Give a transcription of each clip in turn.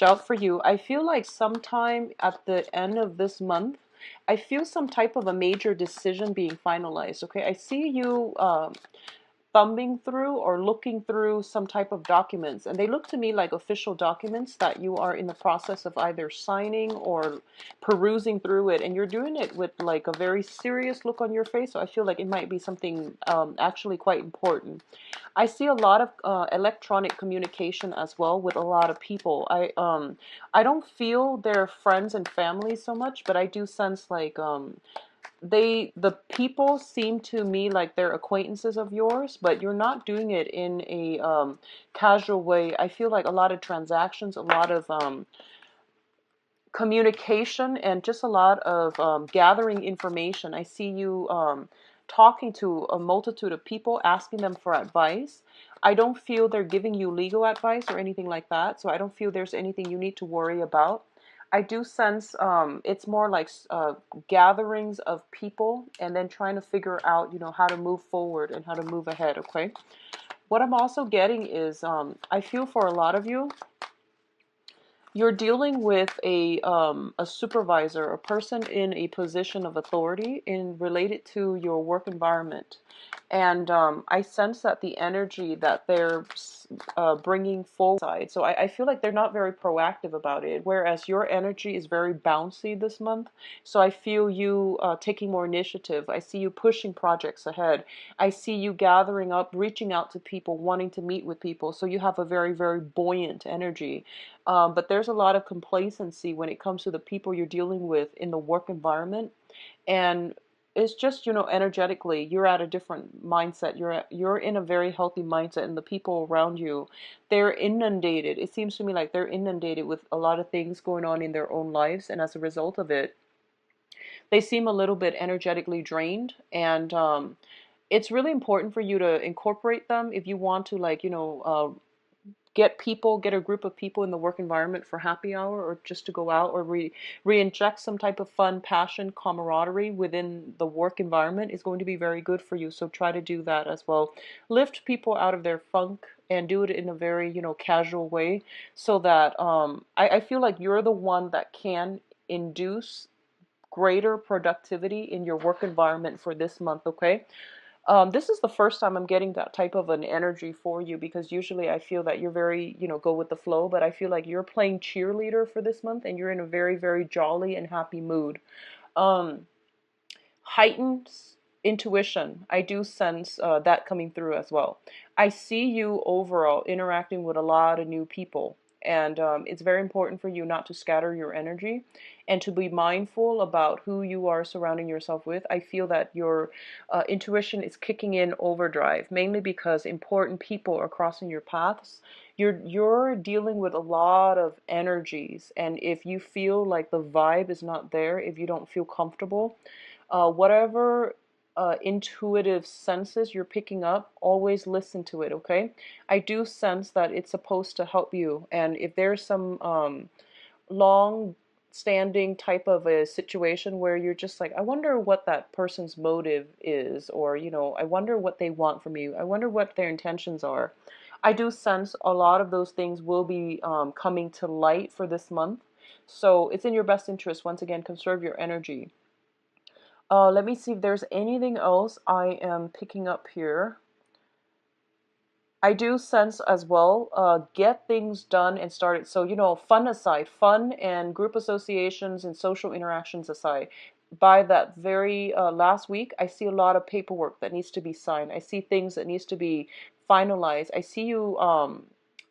Out for you. I feel like sometime at the end of this month, I feel some type of a major decision being finalized. Okay, I see you thumbing through or looking through some type of documents, and they look to me like official documents that you are in the process of either signing or perusing through it, and you're doing it with like a very serious look on your face. So I feel like it might be something actually quite important. I see a lot of electronic communication as well with a lot of people. I don't feel their friends and family so much, but I do sense like the people seem to me like they're acquaintances of yours, but you're not doing it in a casual way. I feel like a lot of transactions, a lot of communication, and just a lot of gathering information. I see you talking to a multitude of people, asking them for advice. I don't feel they're giving you legal advice or anything like that, so I don't feel there's anything you need to worry about. I do sense it's more like gatherings of people and then trying to figure out, how to move forward and how to move ahead, okay? What I'm also getting is I feel for a lot of you, you're dealing with a supervisor, a person in a position of authority in related to your work environment, and I sense that the energy that they're bringing forward. So I feel like they're not very proactive about it, whereas your energy is very bouncy this month. So I feel you taking more initiative. I see you pushing projects ahead. I see you gathering up, reaching out to people, wanting to meet with people. So you have a very, very buoyant energy. But there's a lot of complacency when it comes to the people you're dealing with in the work environment. And it's just, energetically, you're at a different mindset. You're in a very healthy mindset, and the people around you, they're inundated. It seems to me like they're inundated with a lot of things going on in their own lives, and as a result of it, they seem a little bit energetically drained. And it's really important for you to incorporate them if you want to, like, get a group of people in the work environment for happy hour, or just to go out, or re-inject some type of fun, passion, camaraderie within the work environment is going to be very good for you. So try to do that as well. Lift people out of their funk and do it in a very, casual way, so that I feel like you're the one that can induce greater productivity in your work environment for this month, okay? This is the first time I'm getting that type of an energy for you, because usually I feel that you're very, go with the flow, but I feel like you're playing cheerleader for this month and you're in a very, very jolly and happy mood. Um, Heightened intuition. I do sense that coming through as well. I see you overall interacting with a lot of new people. And it's very important for you not to scatter your energy and to be mindful about who you are surrounding yourself with. I feel that your intuition is kicking in overdrive, mainly because important people are crossing your paths. You're dealing with a lot of energies, and if you feel like the vibe is not there, if you don't feel comfortable, whatever intuitive senses you're picking up, always listen to it, okay? I do sense that it's supposed to help you, and if there's some long standing type of a situation where you're just like, I wonder what that person's motive is, or, I wonder what they want from you, I wonder what their intentions are. I do sense a lot of those things will be coming to light for this month. So it's in your best interest, once again, conserve your energy. Let me see if there's anything else I am picking up here. I do sense as well, get things done and started. So, fun aside, fun and group associations and social interactions aside, by that very last week, I see a lot of paperwork that needs to be signed. I see things that needs to be finalized. I see you,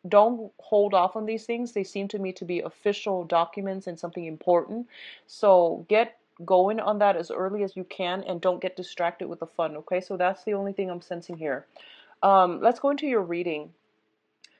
don't hold off on these things. They seem to me to be official documents and something important. So get going on that as early as you can, and don't get distracted with the fun, okay? So that's the only thing I'm sensing here. Let's go into your reading.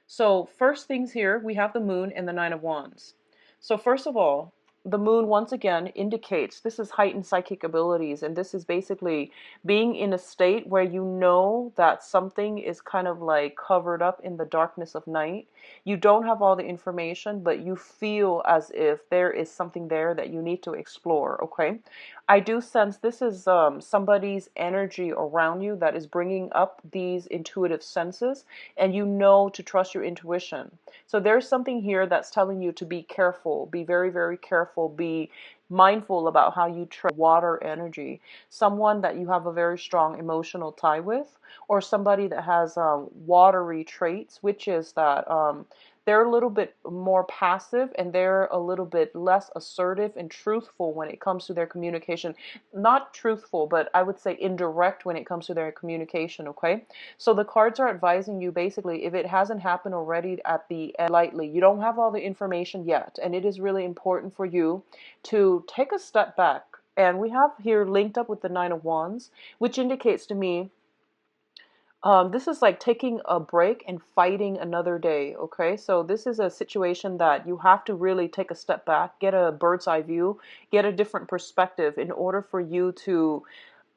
So first things here, we have the moon and the nine of wands. So first of all, the moon once again indicates this is heightened psychic abilities, and this is basically being in a state where you know that something is kind of like covered up in the darkness of night. You don't have all the information, but you feel as if there is something there that you need to explore. Okay, I do sense this is somebody's energy around you that is bringing up these intuitive senses, and you know to trust your intuition. So there's something here that's telling you to be careful, be very, very careful, be mindful about how you treat water energy. Someone that you have a very strong emotional tie with, or somebody that has watery traits, which is that they're a little bit more passive and they're a little bit less assertive and truthful when it comes to their communication. Not truthful, but I would say indirect when it comes to their communication, okay? So the cards are advising you basically, if it hasn't happened already at the end, lightly, you don't have all the information yet, and it is really important for you to take a step back. And we have here linked up with the Nine of Wands, which indicates to me this is like taking a break and fighting another day, okay? So this is a situation that you have to really take a step back, get a bird's eye view, get a different perspective in order for you to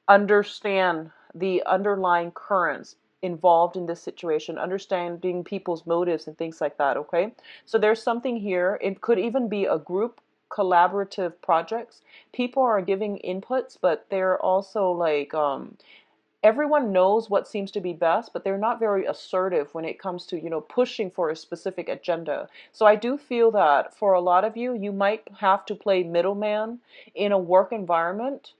understand the underlying currents involved in this situation, understanding people's motives and things like that, okay? So there's something here. It could even be a group collaborative projects. People are giving inputs, but they're also like everyone knows what seems to be best, but they're not very assertive when it comes to, pushing for a specific agenda. So I do feel that for a lot of you, you might have to play middleman in a work environment,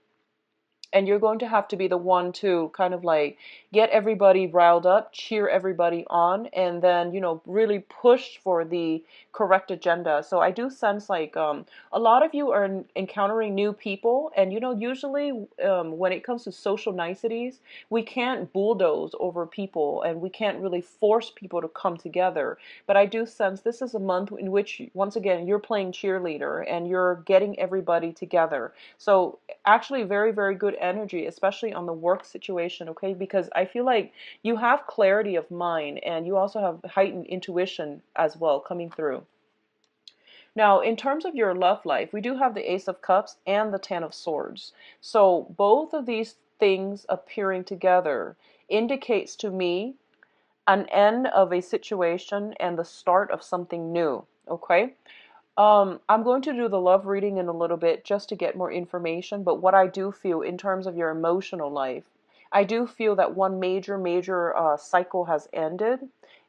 and you're going to have to be the one to kind of like get everybody riled up, cheer everybody on, and then really push for the correct agenda. So I do sense like a lot of you are encountering new people, and usually when it comes to social niceties, we can't bulldoze over people and we can't really force people to come together. But I do sense this is a month in which once again you're playing cheerleader and you're getting everybody together. So actually very, very good energy, especially on the work situation, okay? Because I feel like you have clarity of mind and you also have heightened intuition as well coming through. Now, in terms of your love life, we do have the Ace of Cups and the Ten of Swords. So both of these things appearing together indicates to me an end of a situation and the start of something new, okay? I'm going to do the love reading in a little bit just to get more information, but what I do feel in terms of your emotional life, I do feel that one major, major cycle has ended,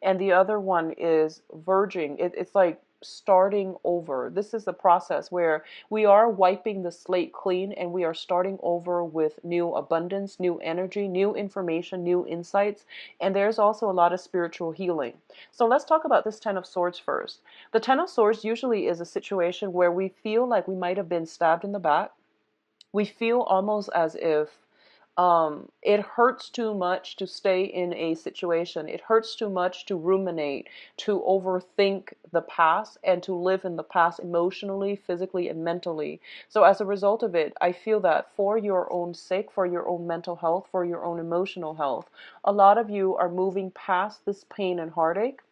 and the other one is verging. It's like starting over. This is the process where we are wiping the slate clean and we are starting over with new abundance, new energy, new information, new insights, and there's also a lot of spiritual healing. So let's talk about this Ten of Swords first. The Ten of Swords usually is a situation where we feel like we might have been stabbed in the back. We feel almost as if it hurts too much to stay in a situation. It hurts too much to ruminate, to overthink the past, and to live in the past emotionally, physically, and mentally. So as a result of it, I feel that for your own sake, for your own mental health, for your own emotional health, a lot of you are moving past this pain and heartache.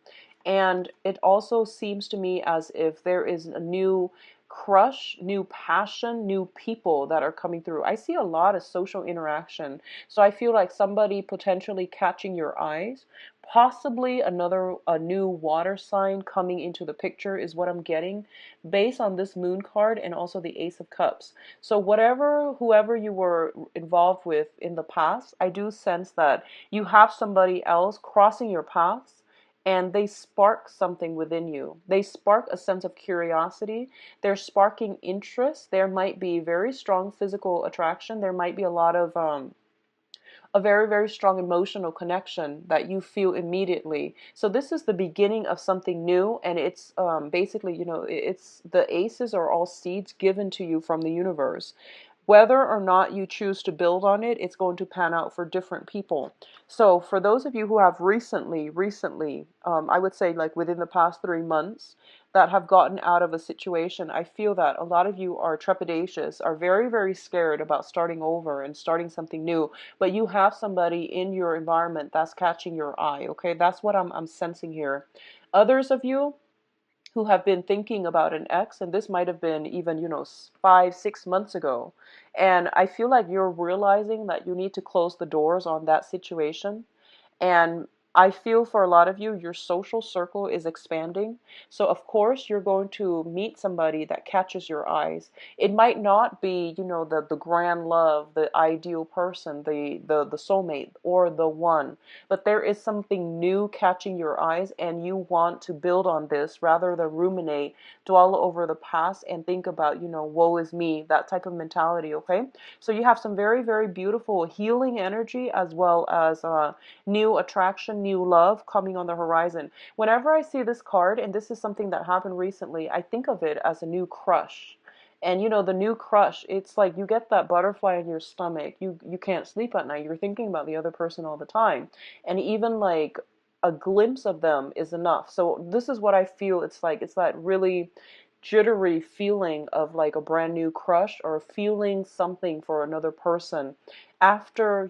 And it also seems to me as if there is a new crush, new passion, new people that are coming through. I see a lot of social interaction. So I feel like somebody potentially catching your eyes, possibly a new water sign coming into the picture is what I'm getting based on this moon card and also the Ace of Cups. So whoever you were involved with in the past, I do sense that you have somebody else crossing your paths and they spark something within you. They spark a sense of curiosity. They're sparking interest. There might be very strong physical attraction. There might be a lot of a very, very strong emotional connection that you feel immediately. So this is the beginning of something new, and it's basically, it's the aces are all seeds given to you from the universe. Whether or not you choose to build on it, it's going to pan out for different people. So for those of you who have recently, I would say like within the past 3 months, that have gotten out of a situation, I feel that a lot of you are trepidatious, are very, very scared about starting over and starting something new, but you have somebody in your environment that's catching your eye, okay? That's what I'm sensing here. Others of you, who have been thinking about an ex, and this might have been even, 5, 6 months ago. And I feel like you're realizing that you need to close the doors on that situation. And I feel for a lot of you, your social circle is expanding. So, of course, you're going to meet somebody that catches your eyes. It might not be, the grand love, the ideal person, the soulmate, or the one, but there is something new catching your eyes, and you want to build on this rather than ruminate, dwell over the past, and think about, woe is me, that type of mentality, okay? So, you have some very, very beautiful healing energy as well as new attraction, new love coming on the horizon. Whenever I see this card, and this is something that happened recently, I think of it as a new crush. And the new crush, it's like you get that butterfly in your stomach. You can't sleep at night. You're thinking about the other person all the time. And even like a glimpse of them is enough. So this is what I feel it's like. It's that really jittery feeling of like a brand new crush or feeling something for another person after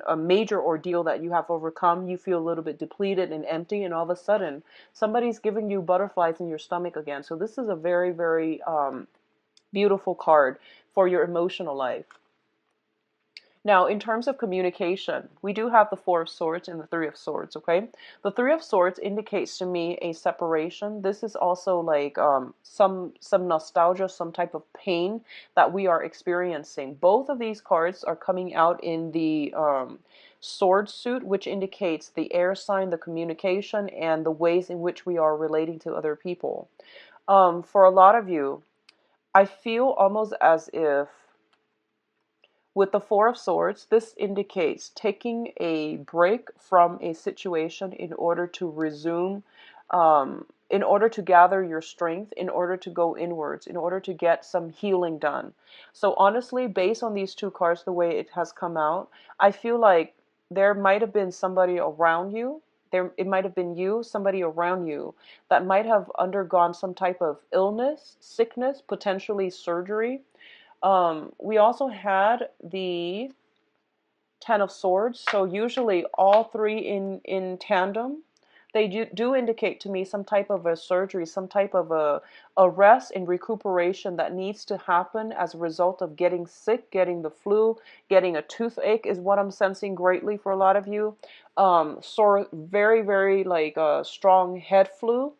a major ordeal that you have overcome. You feel a little bit depleted and empty, and all of a sudden somebody's giving you butterflies in your stomach again. So this is a very, very beautiful card for your emotional life. Now, in terms of communication, we do have the Four of Swords and the Three of Swords, okay? The Three of Swords indicates to me a separation. This is also like some nostalgia, some type of pain that we are experiencing. Both of these cards are coming out in the sword suit, which indicates the air sign, the communication, and the ways in which we are relating to other people. For a lot of you, I feel almost as if with the Four of Swords, this indicates taking a break from a situation in order to resume, in order to gather your strength, in order to go inwards, in order to get some healing done. So honestly, based on these two cards, the way it has come out, I feel like there might have been somebody around you. It might have been you, somebody around you that might have undergone some type of illness, sickness, potentially surgery. We also had the Ten of Swords, so usually all three in tandem. They do indicate to me some type of a surgery, some type of a rest and recuperation that needs to happen as a result of getting sick, getting the flu, getting a toothache is what I'm sensing greatly for a lot of you. Sore, very, very like strong head flu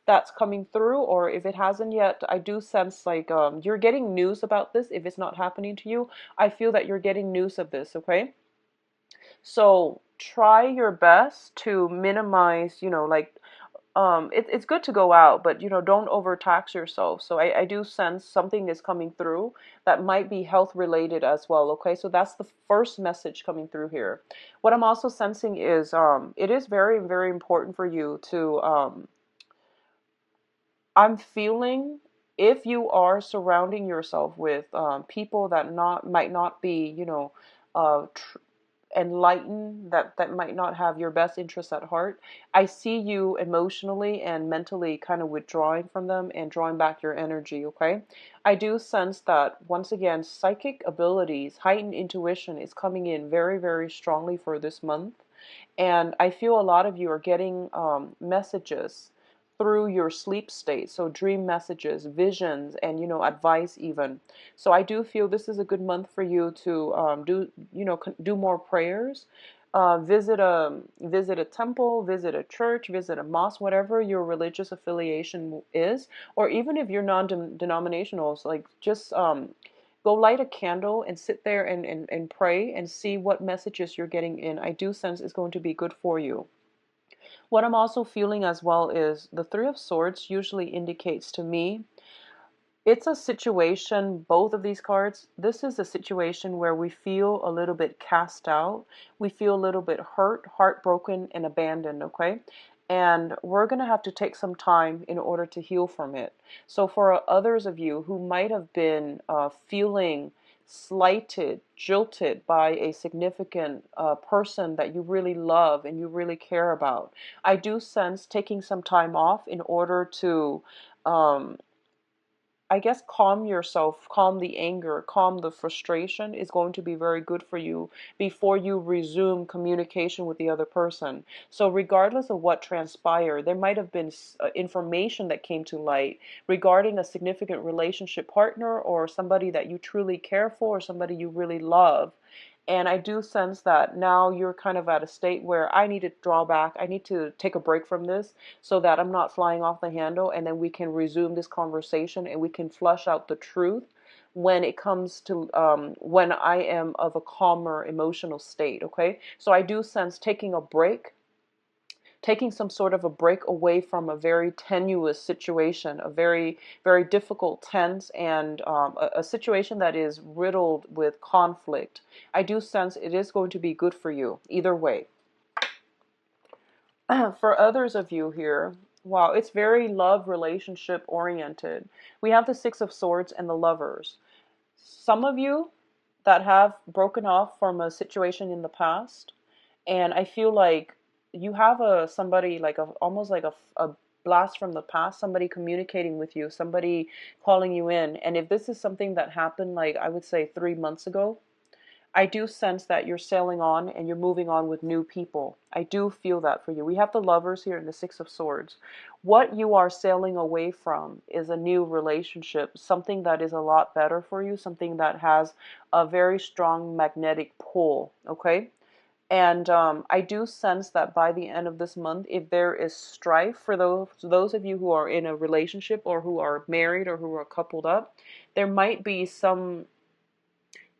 that's coming through, or if it hasn't yet, I do sense like you're getting news about this. If it's not happening to you, I feel that you're getting news of this, okay? So try your best to minimize, like it's good to go out, but don't overtax yourself. So I do sense something is coming through that might be health related as well. Okay, so that's the first message coming through here. What I'm also sensing is it is very, very important for you to I'm feeling if you are surrounding yourself with people that not might not be, enlightened, that might not have your best interests at heart. I see you emotionally and mentally kind of withdrawing from them and drawing back your energy, okay? I do sense that once again, psychic abilities, heightened intuition is coming in very, very strongly for this month. And I feel a lot of you are getting messages through your sleep state. So dream messages, visions, and advice even. So I do feel this is a good month for you to do more prayers. Visit a temple, visit a church, visit a mosque, whatever your religious affiliation is, or even if you're non-denominational, so like just go light a candle and sit there and pray and see what messages you're getting in. I do sense it's going to be good for you. What I'm also feeling as well is the Three of Swords usually indicates to me it's a situation, both of these cards, this is a situation where we feel a little bit cast out. We feel a little bit hurt, heartbroken, and abandoned, okay? And we're going to have to take some time in order to heal from it. So for others of you who might have been feeling slighted, jilted by a significant person that you really love and you really care about, I do sense taking some time off in order to um, I guess calm yourself, calm the anger, calm the frustration is going to be very good for you before you resume communication with the other person. So regardless of what transpired, there might have been information that came to light regarding a significant relationship partner or somebody that you truly care for or somebody you really love. And I do sense that now you're kind of at a state where I need to draw back. I need to take a break from this so that I'm not flying off the handle, and then we can resume this conversation and we can flush out the truth when it comes to when I am of a calmer emotional state. Okay, so I do sense taking a break, taking some sort of a break away from a very tenuous situation, a very, very difficult, tense, and a situation that is riddled with conflict. I do sense it is going to be good for you either way. For others of you here, wow, it's very love relationship oriented. We have the Six of Swords and the Lovers. Some of you that have broken off from a situation in the past, and I feel like you have a somebody like a almost like a blast from the past, somebody communicating with you, somebody calling you in. And if this is something that happened, like I would say 3 months ago, I do sense that you're sailing on and you're moving on with new people. I do feel that for you. We have the Lovers here and the Six of Swords. What you are sailing away from is a new relationship, something that is a lot better for you, something that has a very strong magnetic pull, okay? And I do sense that by the end of this month, if there is strife for those of you who are in a relationship or who are married or who are coupled up, there might be some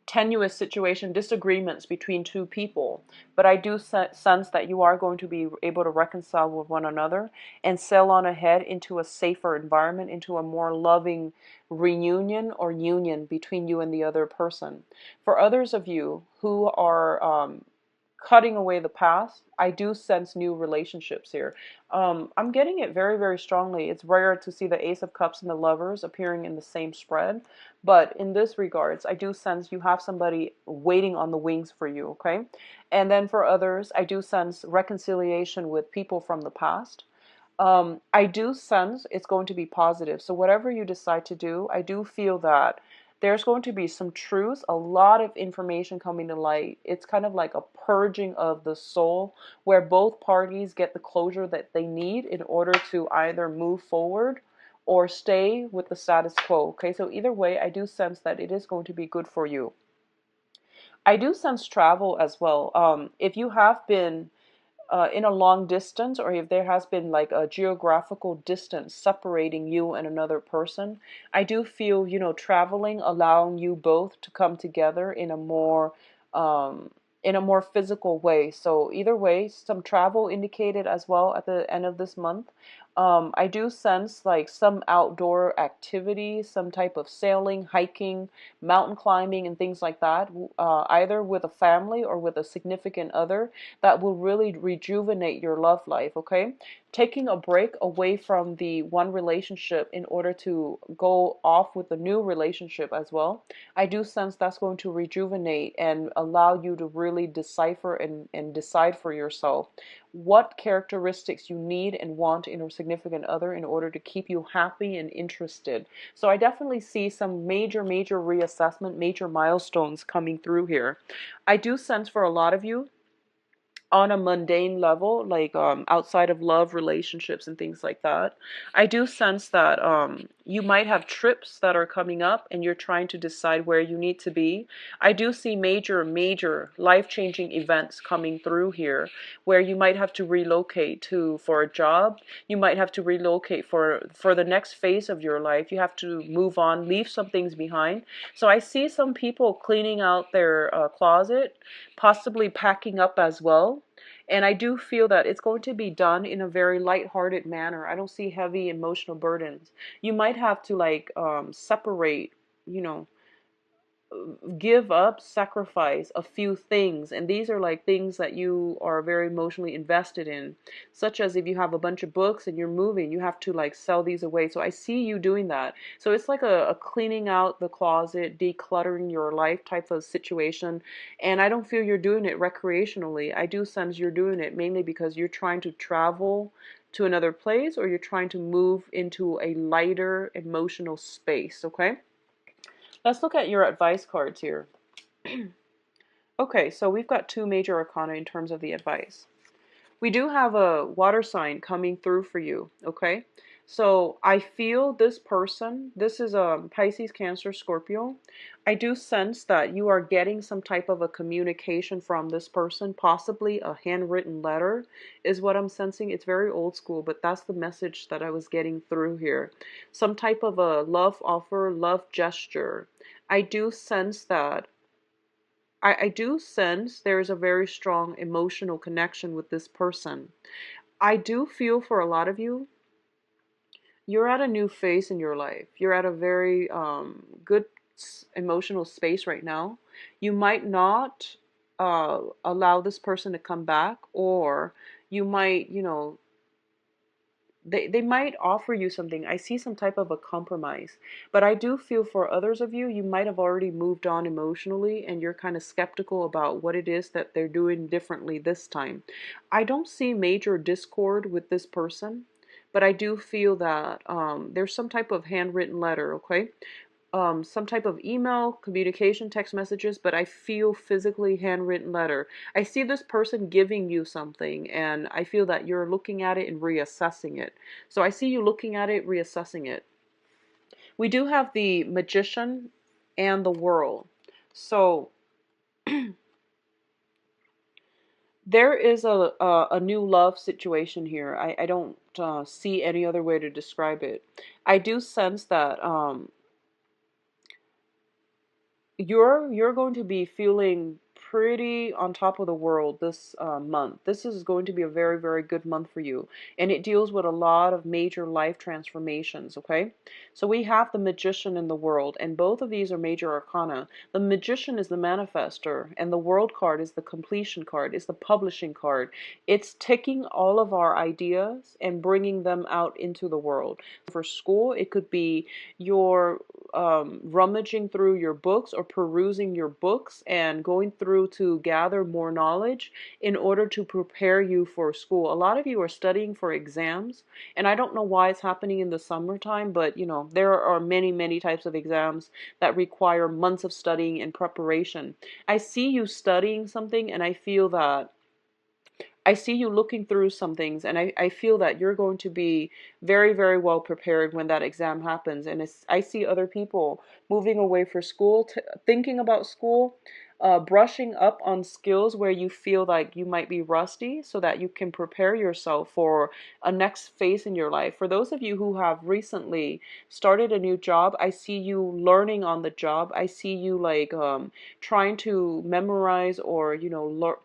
tenuous situation, disagreements between two people. But I do sense that you are going to be able to reconcile with one another and sail on ahead into a safer environment, into a more loving reunion or union between you and the other person. For others of you who are cutting away the past, I do sense new relationships here. I'm getting it very, very strongly. It's rare to see the Ace of Cups and the Lovers appearing in the same spread, but in this regards, I do sense you have somebody waiting on the wings for you, okay? And then for others, I do sense reconciliation with people from the past. I do sense it's going to be positive. So whatever you decide to do, I do feel that there's going to be some truth, a lot of information coming to light. It's kind of like a purging of the soul where both parties get the closure that they need in order to either move forward or stay with the status quo. Okay, so either way, I do sense that it is going to be good for you. I do sense travel as well. If you have been in a long distance, or if there has been like a geographical distance separating you and another person, I do feel, traveling, allowing you both to come together um, in a more physical way. So either way, some travel indicated as well at the end of this month. I do sense like some outdoor activity, some type of sailing, hiking, mountain climbing, and things like that, either with a family or with a significant other, that will really rejuvenate your love life, okay? Taking a break away from the one relationship in order to go off with a new relationship as well. I do sense that's going to rejuvenate and allow you to really decipher and decide for yourself what characteristics you need and want in a significant other in order to keep you happy and interested. So I definitely see some major, major reassessment, major milestones coming through here. I do sense for a lot of you, on a mundane level, like outside of love, relationships, and things like that, I do sense that you might have trips that are coming up and you're trying to decide where you need to be. I do see major, major life-changing events coming through here where you might have to relocate to for a job. You might have to relocate for the next phase of your life. You have to move on, leave some things behind. So I see some people cleaning out their closet, possibly packing up as well. And I do feel that it's going to be done in a very light-hearted manner. I don't see heavy emotional burdens. You might have to like separate, you know, give up, sacrifice a few things. And these are like things that you are very emotionally invested in, such as if you have a bunch of books and you're moving, you have to like sell these away. So I see you doing that. So it's like a cleaning out the closet, decluttering your life type of situation. And I don't feel you're doing it recreationally. I do sense you're doing it mainly because you're trying to travel, to another place, or you're trying to move into a lighter emotional space, okay? Let's look at your advice cards here. Okay, so we've got two major arcana in terms of the advice. We do have a water sign coming through for you, okay? So I feel this person, this is a Pisces, Cancer, Scorpio. I do sense that you are getting some type of a communication from this person, possibly a handwritten letter is what I'm sensing. It's very old school, but that's the message that I was getting through here. Some type of a love offer, love gesture. I do sense that I do sense there's a very strong emotional connection with this person. I do feel for a lot of you, you're at a new phase in your life. You're at a very good emotional space right now. You might not allow this person to come back, or you might, they might offer you something. I see some type of a compromise. But I do feel for others of you, you might have already moved on emotionally and you're kind of skeptical about what it is that they're doing differently this time. I don't see major discord with this person, but I do feel that there's some type of handwritten letter, okay? Some type of email, communication, text messages, but I feel physically handwritten letter. I see this person giving you something, and I feel that you're looking at it and reassessing it. So I see you looking at it, reassessing it. We do have the Magician and the World. So there is a new love situation here. I don't see any other way to describe it. I do sense that you're going to be feeling pretty on top of the world this month. This is going to be a very, very good month for you. And it deals with a lot of major life transformations, okay? So we have the Magician and the World, and both of these are major arcana. The Magician is the manifester, and the World card is the completion card, is the publishing card. It's taking all of our ideas and bringing them out into the world. For school, it could be your rummaging through your books or perusing your books and going through to gather more knowledge in order to prepare you for school. A lot of you are studying for exams, and I don't know why it's happening in the summertime, but there are many, many types of exams that require months of studying and preparation. I see you studying something, and I feel that I see you looking through some things, and I feel that you're going to be very, very well prepared when that exam happens. And I see other people moving away for school, thinking about school, brushing up on skills where you feel like you might be rusty so that you can prepare yourself for a next phase in your life. For those of you who have recently started a new job, I see you learning on the job. I see you like trying to memorize or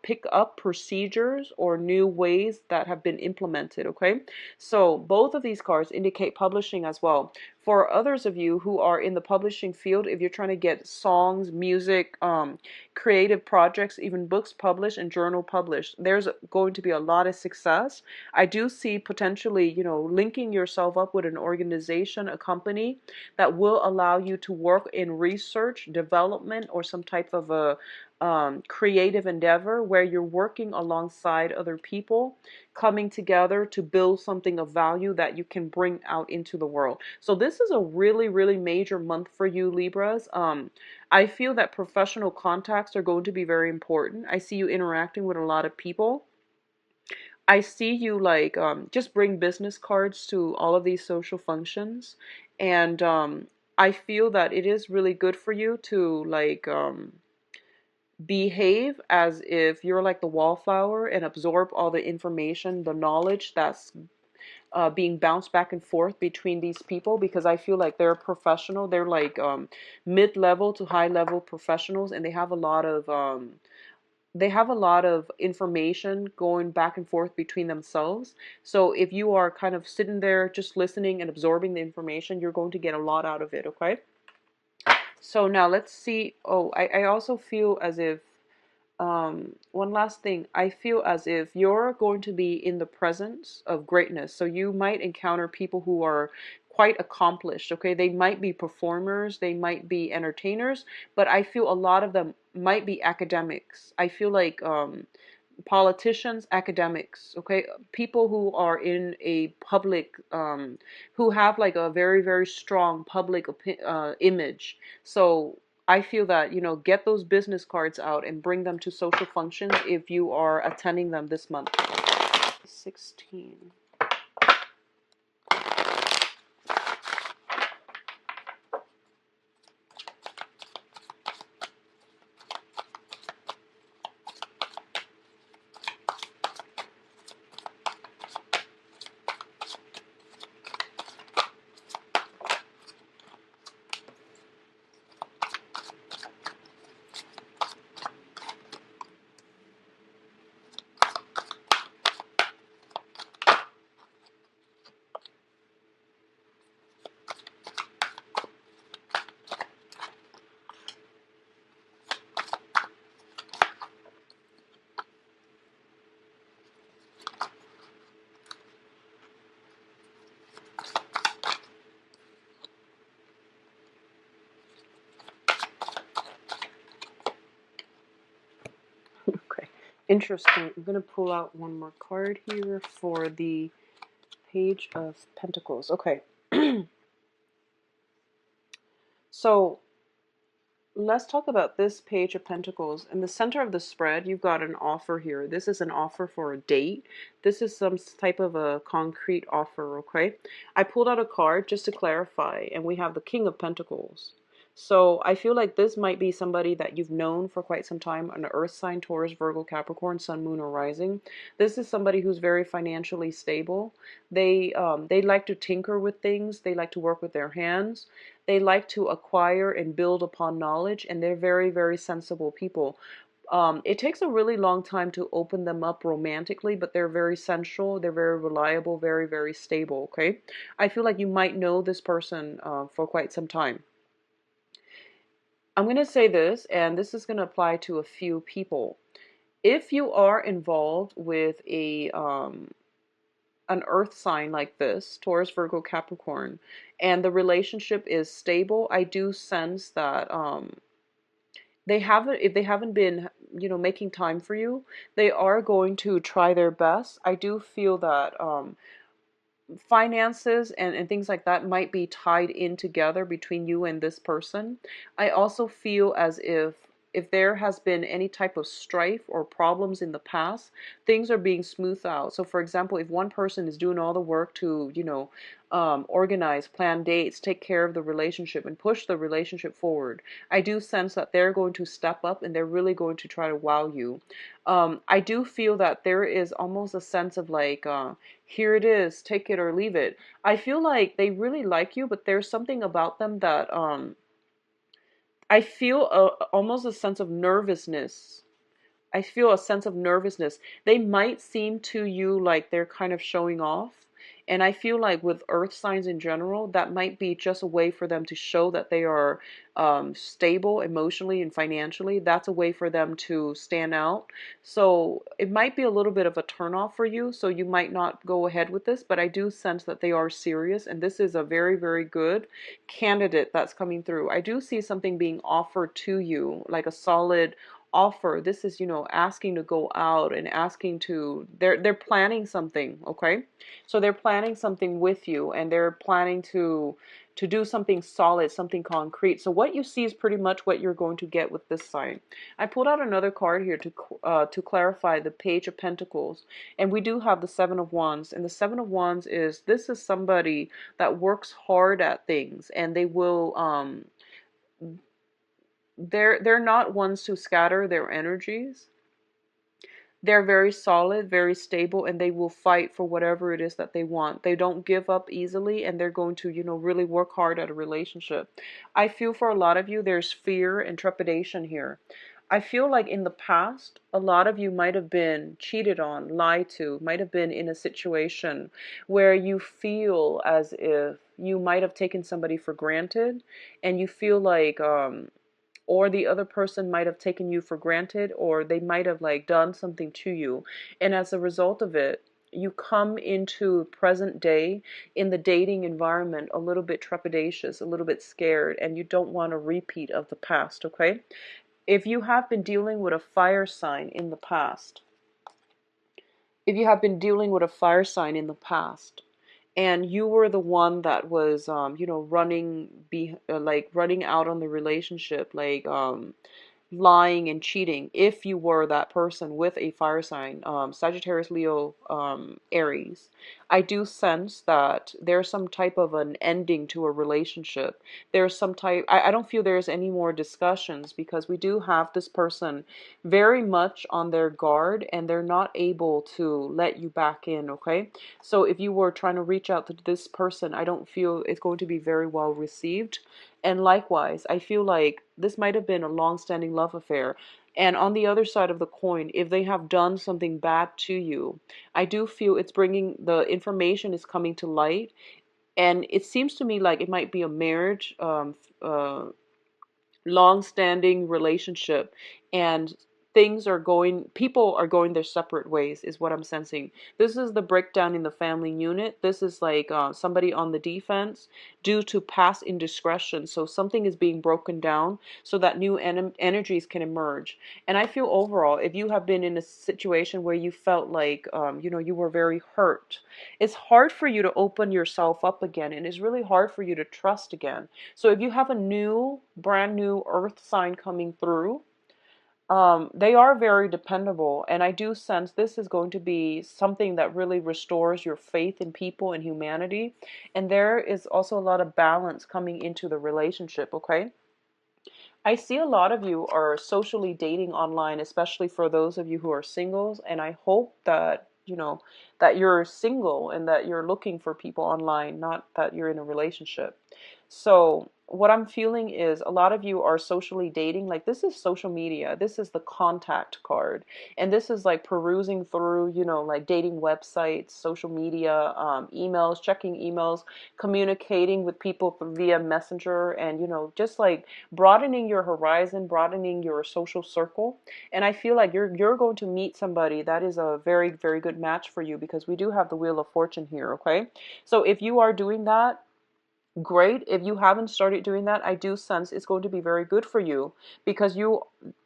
pick up procedures or new ways that have been implemented, okay? So both of these cards indicate publishing as well. For others of you who are in the publishing field, if you're trying to get songs, music, creative projects, even books published and journal published, there's going to be a lot of success. I do see potentially, linking yourself up with an organization, a company that will allow you to work in research, development, or some type of a creative endeavor where you're working alongside other people, coming together to build something of value that you can bring out into the world. So this is a really, really major month for you, Libras. I feel that professional contacts are going to be very important. I see you interacting with a lot of people. I see you like just bring business cards to all of these social functions, and I feel that it is really good for you to like behave as if you're like the wallflower and absorb all the information, the knowledge that's being bounced back and forth between these people, because I feel like they're professional. They're like mid-level to high-level professionals, and they have a lot of information going back and forth between themselves. So if you are kind of sitting there just listening and absorbing the information, you're going to get a lot out of it, okay? So now let's see. Oh, I also feel as if one last thing, I feel as if you're going to be in the presence of greatness. So you might encounter people who are quite accomplished, okay? They might be performers, they might be entertainers, but I feel a lot of them might be academics. I feel like politicians, academics, okay, people who are in a public, who have like a very, very strong public image. So I feel that, get those business cards out and bring them to social functions if you are attending them this month. 16. Okay, interesting. I'm going to pull out one more card here for the Page of Pentacles. Okay. So let's talk about this Page of Pentacles. In the center of the spread, you've got an offer here. This is an offer for a date. This is some type of a concrete offer, okay? I pulled out a card just to clarify, and we have the King of Pentacles. So I feel like this might be somebody that you've known for quite some time, an earth sign, Taurus, Virgo, Capricorn, Sun, Moon, or Rising. This is somebody who's very financially stable. They like to tinker with things. They like to work with their hands. They like to acquire and build upon knowledge, and they're very, very sensible people. It takes a really long time to open them up romantically, but they're very sensual, they're very reliable, very, very stable, okay? I feel like you might know this person for quite some time. I'm going to say this, and this is going to apply to a few people. If you are involved with an earth sign like this, Taurus, Virgo, Capricorn, and the relationship is stable, I do sense that they haven't, if they haven't been, making time for you, they are going to try their best. I do feel that finances and things like that might be tied in together between you and this person. I also feel as if there has been any type of strife or problems in the past, things are being smoothed out. So for example, if one person is doing all the work to, organize, plan dates, take care of the relationship and push the relationship forward, I do sense that they're going to step up and they're really going to try to wow you. I do feel that there is almost a sense of like, here it is, take it or leave it. I feel like they really like you, but there's something about them that I feel almost a sense of nervousness. I feel a sense of nervousness. They might seem to you like they're kind of showing off. And I feel like with earth signs in general, that might be just a way for them to show that they are stable emotionally and financially. That's a way for them to stand out. So it might be a little bit of a turnoff for you. So you might not go ahead with this, but I do sense that they are serious. And this is a very, very good candidate that's coming through. I do see something being offered to you, like a solid offer. This is, asking to go out and asking to, they're planning something, okay? So they're planning something with you, and they're planning to do something solid, something concrete. So what you see is pretty much what you're going to get with this sign. I pulled out another card here to clarify the Page of Pentacles, and we do have the Seven of Wands. And the Seven of Wands is, this is somebody that works hard at things, and they will they're not ones to scatter their energies. They're very solid, very stable, and they will fight for whatever it is that they want. They don't give up easily, and they're going to, really work hard at a relationship. I feel for a lot of you, there's fear and trepidation here. I feel like in the past, a lot of you might have been cheated on, lied to, might have been in a situation where you feel as if you might have taken somebody for granted, and you feel like, or the other person might have taken you for granted, or they might have like done something to you, and as a result of it, you come into present day in the dating environment a little bit trepidatious, a little bit scared, and you don't want a repeat of the past, okay? If you have been dealing with a fire sign in the past, if you have been dealing with a fire sign in the past, and you were the one that was, like running out on the relationship, like, lying and cheating, if you were that person with a fire sign, Sagittarius, Leo, Aries, I do sense that there's some type of an ending to a relationship. There's some type, I don't feel there's any more discussions, because we do have this person very much on their guard, and they're not able to let you back in, okay? So if you were trying to reach out to this person, I don't feel it's going to be very well received. And likewise, I feel like this might have been a long-standing love affair. And on the other side of the coin, if they have done something bad to you, I do feel it's bringing, the information is coming to light. And it seems to me like it might be a marriage, long-standing relationship, and people are going their separate ways, is what I'm sensing. This is the breakdown in the family unit. This is like, somebody on the defense due to past indiscretion. So something is being broken down so that new energies can emerge. And I feel overall, if you have been in a situation where you felt like, you were very hurt, it's hard for you to open yourself up again, and it's really hard for you to trust again. So if you have a brand new earth sign coming through, they are very dependable. And I do sense this is going to be something that really restores your faith in people and humanity. And there is also a lot of balance coming into the relationship, okay? I see a lot of you are socially dating online, especially for those of you who are singles, and I hope that, that you're single and that you're looking for people online, not that you're in a relationship. So, what I'm feeling is a lot of you are socially dating. Like, this is social media. This is the contact card. And this is like perusing through, like dating websites, social media, emails, checking emails, communicating with people via Messenger, and, just like broadening your horizon, broadening your social circle. And I feel like you're going to meet somebody that is a very, very good match for you, because we do have the Wheel of Fortune here, okay? So if you are doing that, great. If you haven't started doing that, I do sense it's going to be very good for you, because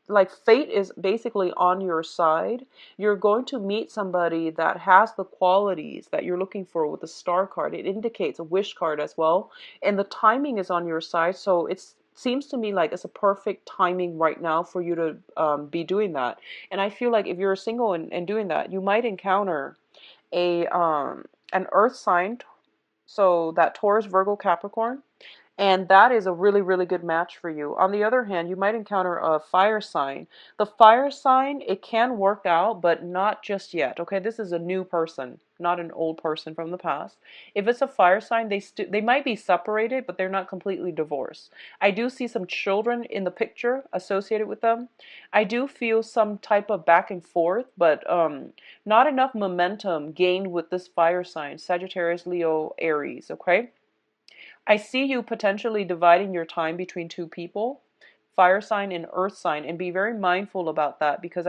like, fate is basically on your side. You're going to meet somebody that has the qualities that you're looking for with the star card. It indicates a wish card as well. And the timing is on your side. So it seems to me like it's a perfect timing right now for you to, be doing that. And I feel like if you're single and doing that, you might encounter an earth sign, so that Taurus, Virgo, Capricorn, and that is a really, really good match for you. On the other hand, you might encounter a fire sign. The fire sign, it can work out, but not just yet. Okay, this is a new person, not an old person from the past. If it's a fire sign, they might be separated, but they're not completely divorced. I do see some children in the picture associated with them. I do feel some type of back and forth, but not enough momentum gained with this fire sign, Sagittarius, Leo, Aries. Okay. I see you potentially dividing your time between two people, fire sign and earth sign, and be very mindful about that, because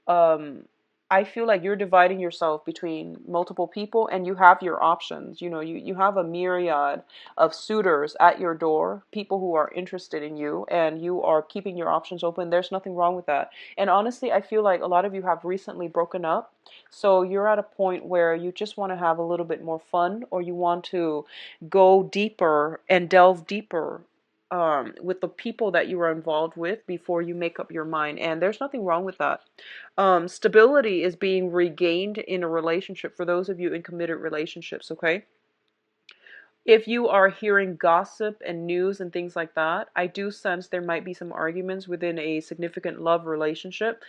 um I feel like you're dividing yourself between multiple people, and you have your options. You have a myriad of suitors at your door, people who are interested in you, and you are keeping your options open. There's nothing wrong with that. And honestly, I feel like a lot of you have recently broken up. So you're at a point where you just want to have a little bit more fun, or you want to go deeper and delve deeper, with the people that you are involved with before you make up your mind. And there's nothing wrong with that. Stability is being regained in a relationship for those of you in committed relationships, okay? If you are hearing gossip and news and things like that, I do sense there might be some arguments within a significant love relationship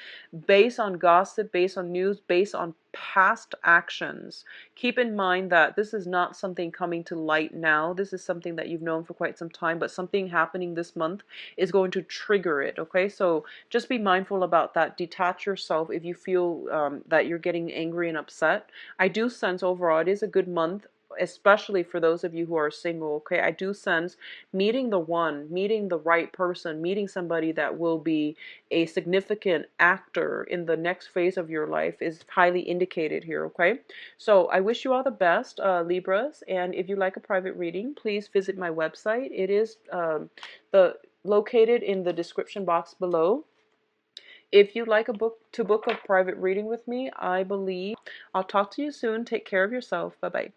based on gossip, based on news, based on past actions. Keep in mind that this is not something coming to light now. This is something that you've known for quite some time, but something happening this month is going to trigger it, okay? So just be mindful about that. Detach yourself if you feel, that you're getting angry and upset. I do sense overall it is a good month, especially for those of you who are single, okay? I do sense meeting the one, meeting the right person, meeting somebody that will be a significant actor in the next phase of your life is highly indicated here, okay? So I wish you all the best, Libras, and if you like a private reading, please visit my website. It is located in the description box below. If you'd like a book a private reading with me, I believe I'll talk to you soon. Take care of yourself. Bye bye.